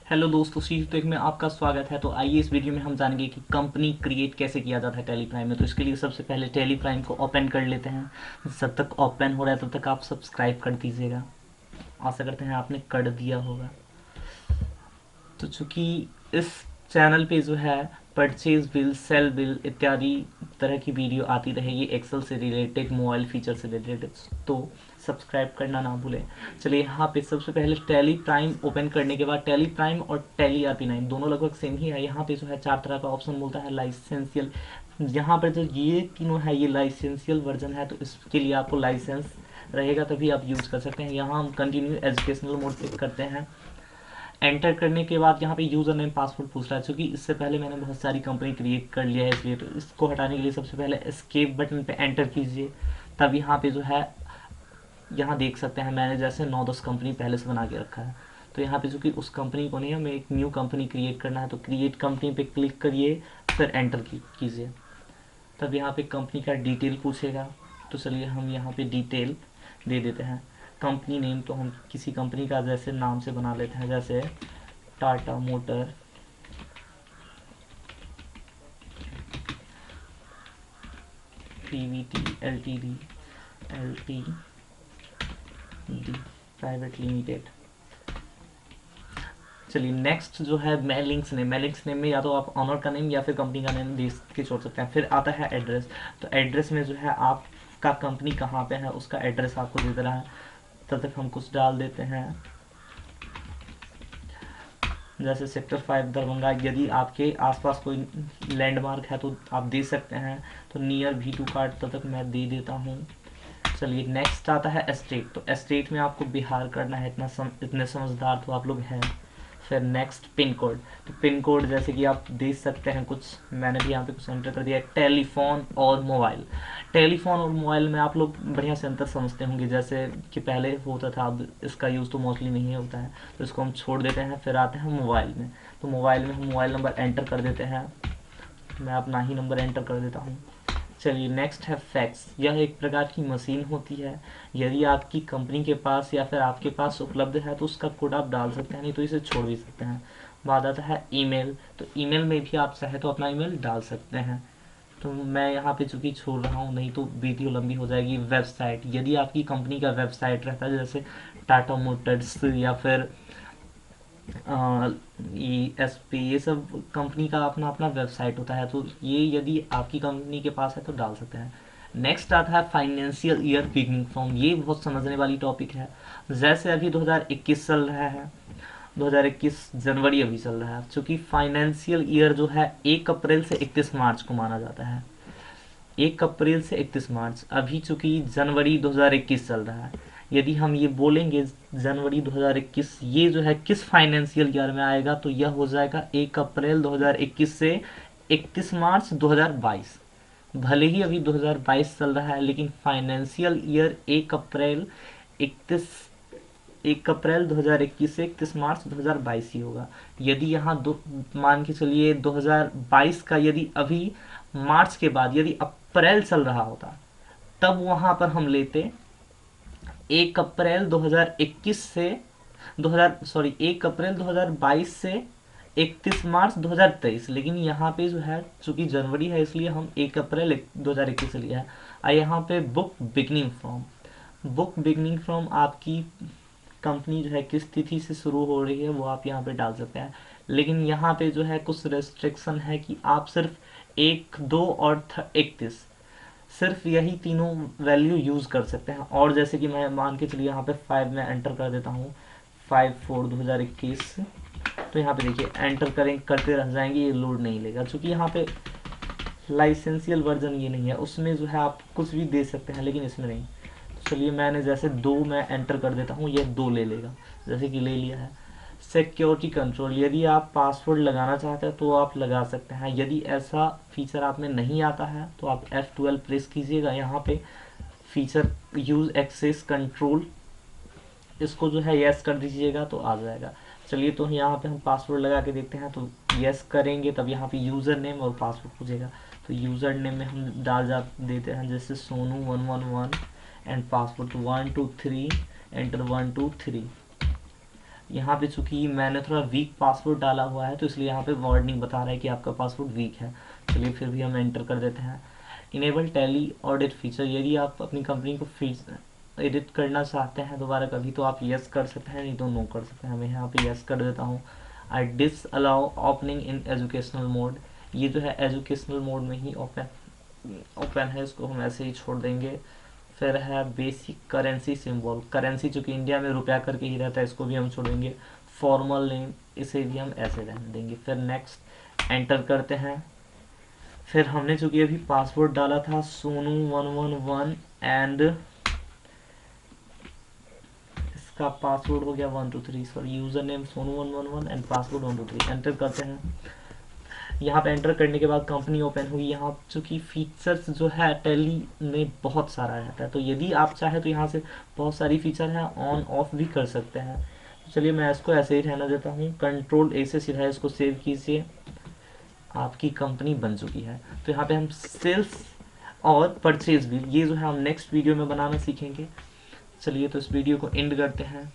Hello दोस्तों, शीर्ष take में आपका स्वागत है। तो आइए इस वीडियो में हम जानेंगे कि कंपनी क्रिएट कैसे किया जाता है टेली प्राइम में। तो इसके लिए सबसे पहले टेली प्राइम को ओपन कर लेते हैं। जब तक ओपन हो रहा है तब तक आप सब्सक्राइब कर दीजिएगा। आशा करते हैं आपने कर दिया होगा। तो चूंकि इस चैनल पे जो है परचेज बिल, सेल बिल इत्यादि तरह की वीडियो आती रहेगी, एक्सेल से रिलेटेड, मोबाइल फीचर से रिलेटेड, तो सब्सक्राइब करना ना भूलें। चलिए यहाँ पे सबसे पहले टैली प्राइम ओपन करने के बाद टैली प्राइम और टैली RP9 दोनों लगभग सेम ही है। यहाँ पे जो है 4 तरह का ऑप्शन मिलता है लाइसेंशियल। यहाँ पर जो ये तीनों है ये लाइसेंशियल वर्जन है, तो इसके लिए आपको लाइसेंस रहेगा तभी आप यूज़ कर सकते हैं। यहाँ हम कंटिन्यू एजुकेशनल मोड पे करते हैं। एंटर करने के बाद यहाँ पे यूज़र नेम पासवर्ड पूछ रहा है। चूँकि इससे पहले मैंने बहुत सारी कंपनी क्रिएट कर लिया है इसलिए तो इसको हटाने के लिए सबसे पहले एस्केप बटन पे एंटर कीजिए। तब यहाँ पे जो है यहाँ देख सकते हैं मैंने जैसे 9-10 कंपनी पहले से बना के रखा है। तो यहाँ पे चूँकि उस कंपनी को नहीं, हमें एक न्यू कंपनी क्रिएट करना है, तो क्रिएट कंपनी पे क्लिक करिए, फिर एंटर कीजिए। तब यहाँ पे कंपनी का डिटेल पूछेगा। तो चलिए हम यहाँ पे डिटेल दे देते हैं। कंपनी नेम तो हम किसी कंपनी का जैसे नाम से बना लेते हैं, जैसे Tata motor PVT LTD private limited. चलिए नेक्स्ट जो है मेलिंग्स नेम। मेलिंग्स नेम में या तो आप ऑनर का नेम या फिर कंपनी का नेम दे के छोड़ सकते हैं। फिर आता है एड्रेस। तो एड्रेस में जो है आपका कंपनी कहाँ पे है उसका एड्रेस आपको दे देना है। तब तक हम कुछ डाल देते हैं, जैसे सेक्टर 5 दरभंगा। यदि आपके आसपास कोई लैंडमार्क है तो आप दे सकते हैं। तो नियर V2 कार्ड तब तक मैं दे देता हूँ। चलिए नेक्स्ट आता है स्टेट। तो स्टेट में आपको बिहार करना है, इतने समझदार तो आप लोग हैं। फिर नेक्स्ट पिन कोड। तो पिन कोड जैसे कि आप देख सकते हैं, कुछ मैंने भी यहाँ पे कुछ एंटर कर दिया है। टेलीफोन और मोबाइल। टेलीफोन और मोबाइल में आप लोग बढ़िया से अंतर समझते होंगे, जैसे कि पहले होता था, अब इसका यूज़ तो मोस्टली नहीं होता है, तो इसको हम छोड़ देते हैं। फिर आते हैं मोबाइल में। तो मोबाइल में हम मोबाइल नंबर एंटर कर देते हैं। मैं अपना ही नंबर एंटर कर देता हूँ। चलिए नेक्स्ट है फैक्स। यह एक प्रकार की मशीन होती है। यदि आपकी कंपनी के पास या फिर आपके पास उपलब्ध है तो उसका कोड आप डाल सकते हैं, नहीं तो इसे छोड़ भी सकते हैं। बाद आता है ईमेल। तो ईमेल में भी आप चाहे तो अपना ईमेल डाल सकते हैं। तो मैं यहाँ पे चूंकि छोड़ रहा हूँ, नहीं तो वीडियो लंबी हो जाएगी। वेबसाइट, यदि आपकी कंपनी का वेबसाइट रहता है जैसे टाटा मोटर्स या फिर ESP, ये सब कंपनी का अपना अपना वेबसाइट होता है, तो ये यदि आपकी कंपनी के पास है तो डाल सकते हैं। नेक्स्ट आता है फाइनेंशियल ईयर बिगनिंग फ्रॉम। ये बहुत समझने वाली टॉपिक है। जैसे अभी 2021 चल रहा है, 2021 जनवरी अभी चल रहा है। चूंकि फाइनेंशियल ईयर जो है 1 अप्रैल से 31 मार्च को माना जाता है। 1 अप्रैल से 31 मार्च, अभी चूंकि जनवरी 2021 चल रहा है। यदि हम ये बोलेंगे जनवरी 2021 ये जो है किस फाइनेंशियल ईयर में आएगा, तो यह हो जाएगा 1 अप्रैल 2021 से 31 मार्च 2022। भले ही अभी 2022 चल रहा है, लेकिन फाइनेंशियल ईयर 1 अप्रैल 2021 से 31 मार्च 2022 ही होगा। यदि यहाँ दो मान के चलिए 2022 का यदि अभी मार्च के बाद यदि अप्रैल चल रहा होता, तब वहां पर हम लेते 1 अप्रैल 2021 से 1 अप्रैल 2022 से 31 मार्च 2023। लेकिन यहाँ पे जो है चूंकि जनवरी है इसलिए हम 1 अप्रैल 2021 से लिया है। और यहाँ पे बुक बिगनिंग फ्रॉम आपकी कंपनी जो है किस तिथि से शुरू हो रही है वो आप यहाँ पे डाल सकते हैं। लेकिन यहाँ पे जो है कुछ रेस्ट्रिक्शन है कि आप सिर्फ 1, 2 और 31, सिर्फ यही तीनों वैल्यू यूज़ कर सकते हैं। और जैसे कि मैं मान के चलिए यहाँ पे 5 में एंटर कर देता हूँ, 5/4/2021। तो यहाँ पे देखिए एंटर करें करते रह जाएंगे, ये लोड नहीं लेगा। चूँकि यहाँ पे लाइसेंशियल वर्जन ये नहीं है, उसमें जो है आप कुछ भी दे सकते हैं लेकिन इसमें नहीं। तो चलिए मैंने जैसे 2 में एंटर कर देता हूँ, ये 2 ले लेगा, जैसे कि ले लिया है। सिक्योरिटी कंट्रोल, यदि आप पासवर्ड लगाना चाहते हैं तो आप लगा सकते हैं। यदि ऐसा फीचर आप में नहीं आता है तो आप F12 प्रेस कीजिएगा। यहाँ pay feature use access control, इसको जो है यस कर दीजिएगा तो आ जाएगा। चलिए तो यहाँ पे हम पासवर्ड लगा के देखते हैं। तो यस करेंगे तब यहाँ पे यूज़र नेम और पासवर्ड पूछेगा। तो यूज़र नेम में हम देते हैं जैसे सोनू 111 एंड पासवर्ड 123 एंटर 123। यहाँ पे चूंकि मैंने थोड़ा वीक पासवर्ड डाला हुआ है तो इसलिए यहाँ पे वार्निंग बता रहा है कि आपका पासवर्ड वीक है। चलिए फिर भी हम एंटर कर देते हैं। इनेबल टैली ऑडिट फीचर, यदि आप अपनी कंपनी को एडिट करना चाहते हैं दोबारा कभी तो आप यस कर सकते हैं, नहीं तो नो कर सकते हैं। मैं यहाँ पे यस कर देता हूँ। I disallow opening in educational mode, ये जो है एजुकेशनल मोड में ही ओपन है, इसको हम ऐसे ही छोड़ देंगे। फिर है बेसिक करेंसी सिंबल, करेंसी जो कि इंडिया में रुपया करके ही रहता है, इसको भी हम छोड़ेंगे। फॉर्मल नेम, इसे भी हम ऐसे रहने देंगे। फिर नेक्स्ट एंटर करते हैं। फिर हमने जो कि अभी पासवर्ड डाला था सोनू 111 एंड इसका पासवर्ड हो गया 123, sorry user name Sonu 111 and password 123, enter करते हैं। यहाँ पे एंटर करने के बाद कंपनी ओपन हुई। यहाँ चूँकि फीचर्स जो है टैली में बहुत सारा रहता है, तो यदि आप चाहें तो यहाँ से बहुत सारी फीचर है ऑन ऑफ भी कर सकते हैं। तो चलिए मैं इसको ऐसे ही रहना देता हूँ। कंट्रोल ए से सीधा इसको सेव कीजिए, आपकी कंपनी बन चुकी है। तो यहाँ पे हम सेल्स और परचेज बिल, ये जो है हम नेक्स्ट वीडियो में बनाना सीखेंगे। चलिए तो इस वीडियो को एंड करते हैं।